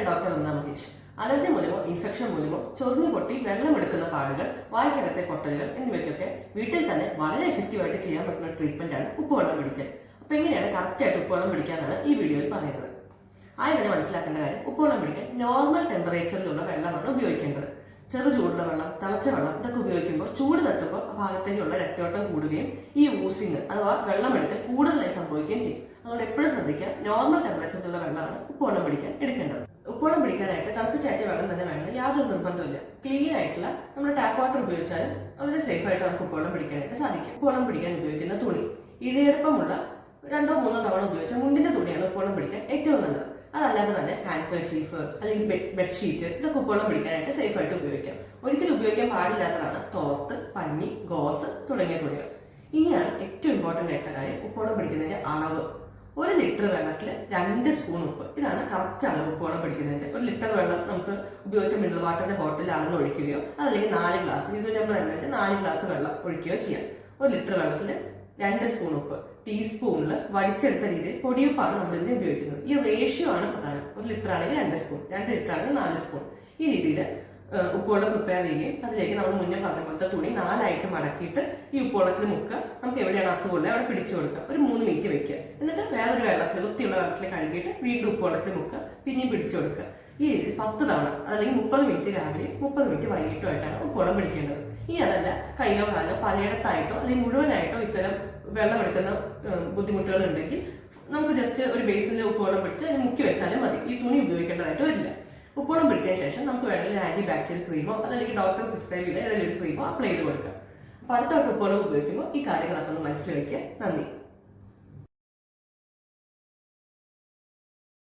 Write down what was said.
ഞാൻ doctor Vrinda Mahesh. Allergy മൂലമോ infection മൂലമോ ചൊറിഞ്ഞു പൊട്ടി വെള്ളമെടുക്കുന്ന പാടുകൾ, വായ്ക്കകത്തെ പൊട്ടലുകൾ എന്നിവയ്ക്കൊക്കെ വീട്ടിൽ തന്നെ വളരെ എഫക്റ്റീവായിട്ട് ചെയ്യാൻ പറ്റുന്ന ട്രീറ്റ്മെന്റ് ആണ് ഉപ്പുവെള്ളം പിടിക്കൽ. അപ്പൊ എങ്ങനെയാണ് കറക്റ്റ് ആയിട്ട് ഉപ്പുവെള്ളം പിടിക്കാന്നാണ് ഈ വീഡിയോയിൽ പറയുന്നത്. ആദ്യം തന്നെ മനസ്സിലാക്കേണ്ട കാര്യം, ഉപ്പുവെള്ളം പിടിക്കാൻ നോർമൽ ടെമ്പറേച്ചറിലുള്ള വെള്ളമാണ് ഉപയോഗിക്കേണ്ടത്. ചെറു ചൂടുള്ള വെള്ളം, തിളച്ച വെള്ളം ഇതൊക്കെ ഉപയോഗിക്കുമ്പോൾ ചൂട് തട്ടുമ്പോൾ ആ ഭാഗത്തേക്കുള്ള രക്തയോട്ടം കൂടുകയും ഈ ഊസിങ് അഥവാ വെള്ളമെടുക്കൽ കൂടുതലായി സംഭവിക്കുകയും ചെയ്യും. അതുകൊണ്ട് എപ്പോഴും ശ്രദ്ധിക്കുക, നോർമൽ ടെമ്പറേച്ചറിലുള്ള വെള്ളമാണ് ഉപ്പുവെള്ളം പിടിക്കാൻ എടുക്കേണ്ടത്. ഉപ്പുവെള്ളം പിടിക്കാനായിട്ട് തിളപ്പിച്ചാറ്റിയ വെള്ളം തന്നെ വേണമെന്ന് യാതൊരു നിർബന്ധമില്ല. ക്ലീൻ ആയിട്ടുള്ള നമ്മുടെ ടാപ്പ് വാട്ടർ ഉപയോഗിച്ചാലും വളരെ സേഫ് ആയിട്ട് നമുക്ക് ഉപ്പുവെള്ളം പിടിക്കാനായിട്ട് സാധിക്കും. ഉപ്പുവെള്ളം പിടിക്കാൻ ഉപയോഗിക്കുന്ന തുണി ഇഴയെടുപ്പമുള്ള 2-3 തവണ ഉപയോഗിച്ച മുണ്ടിന്റെ തുണിയാണ് ഉപ്പുവെള്ളം പിടിക്കാൻ ഏറ്റവും നല്ലത്. അതല്ലാതെ തന്നെ ഹാൻഡ് കർച്ചീഫ് അല്ലെങ്കിൽ ബെഡ്ഷീറ്റ് ഇതൊക്കെ ഉപ്പുവെള്ളം പിടിക്കാനായിട്ട് സേഫ് ആയിട്ട് ഉപയോഗിക്കാം. ഒരിക്കലും ഉപയോഗിക്കാൻ പാടില്ലാത്തതാണ് തോർത്ത്, പഞ്ഞി, ഗോസ് തുടങ്ങിയ തുണികൾ. ഇനിയാണ് ഏറ്റവും ഇമ്പോർട്ടന്റ് ആയിട്ടുള്ള കാര്യം, ഉപ്പുവെള്ളം പിടിക്കുന്നതിന്റെ അളവ്. 1 ലിറ്റർ വെള്ളത്തിൽ 2 സ്പൂൺ ഉപ്പ്, ഇതാണ് കറക്റ്റ് അളവ് ഉപ്പുവെള്ളം പിടിക്കുന്നതിന്റെ. 1 ലിറ്റർ വെള്ളം നമുക്ക് ഉപയോഗിച്ച മിനറൽ വാട്ടറിന്റെ ബോട്ടിൽ അളന്ന് ഒഴിക്കുകയോ അതല്ലെങ്കിൽ 4 ഗ്ലാസ് 250 ml 4 ഗ്ലാസ് വെള്ളം ഒഴിക്കുകയോ ചെയ്യാം. 1 ലിറ്റർ വെള്ളത്തിൽ 2 സ്പൂൺ ഉപ്പ്. ടീസ്പൂണിൽ വടിച്ചെടുത്ത രീതിയിൽ പൊടിയുപ്പാണ് നമ്മൾ ഇതിന് ഉപയോഗിക്കുന്നത്. ഈ റേഷ്യോ ആണ് പ്രധാനം. 1 ലിറ്റർ ആണെങ്കിൽ 2 സ്പൂൺ, 2 ലിറ്റർ ആണെങ്കിൽ 4 സ്പൂൺ. ഈ രീതിയിൽ ഉപ്പുവെള്ളം പ്രിപ്പയർ ചെയ്യുകയും അതിലേക്ക് നമ്മൾ മുന്നേ പറഞ്ഞ പോലത്തെ തുണി 4 മടക്കിയിട്ട് ഈ ഉപ്പുവെള്ളത്തിൽ മുക്കുക. നമുക്ക് എവിടെയാണ് അസുഖമുള്ളത് അവിടെ പിടിച്ചു കൊടുക്കുക. ഒരു 3 മിനിറ്റ് വെക്കുക. എന്നിട്ട് വേറൊരു വെള്ളത്തിൽ, വൃത്തിയുള്ള വെള്ളത്തിൽ കഴുകിയിട്ട് വീണ്ടും ഉപ്പുവെള്ളത്തിൽ മുക്കുക. പിന്നെയും പിടിച്ചു കൊടുക്കുക. ഈ രീതിയിൽ 10 തവണ, അല്ലെങ്കിൽ 30 മിനിറ്റ് രാവിലെയും 30 മിനിറ്റ് വൈകിട്ടുമായിട്ടാണ് ഉപ്പുവെള്ളം പിടിക്കേണ്ടത്. ഈ അതല്ല, കയ്യിലോ കാലോ പലയിടത്തായിട്ടോ അല്ലെങ്കിൽ മുഴുവനായിട്ടോ ഇത്തരം വെള്ളമെടുക്കുന്ന ബുദ്ധിമുട്ടുകൾ ഉണ്ടെങ്കിൽ നമുക്ക് ജസ്റ്റ് ഒരു ബേസിൽ ഉപ്പുവെള്ളം പിടിച്ച് അതിന് മുക്കി വെച്ചാലും മതി. ഈ തുണി ഉപയോഗിക്കേണ്ടതായിട്ട് വരില്ല. ഉപ്പുവെള്ളം പിടിച്ചതിന് ശേഷം നമുക്ക് വേണമെങ്കിൽ ആന്റി ബാക്ടീരിയൽ ക്രീമോ അതല്ലെങ്കിൽ ഡോക്ടർ പ്രിസ്ക്രൈബ് ചെയ്ത ഏതെങ്കിലും ഒരു ക്രീമോ അപ്ലൈ ചെയ്ത് കൊടുക്കാം. അപ്പൊ അടുത്തോട്ട് ഉപ്പുവെള്ളം ഉപയോഗിക്കുമ്പോൾ ഈ കാര്യങ്ങളൊക്കെ ഒന്ന് മനസ്സിൽ വെക്കുക. നന്ദി.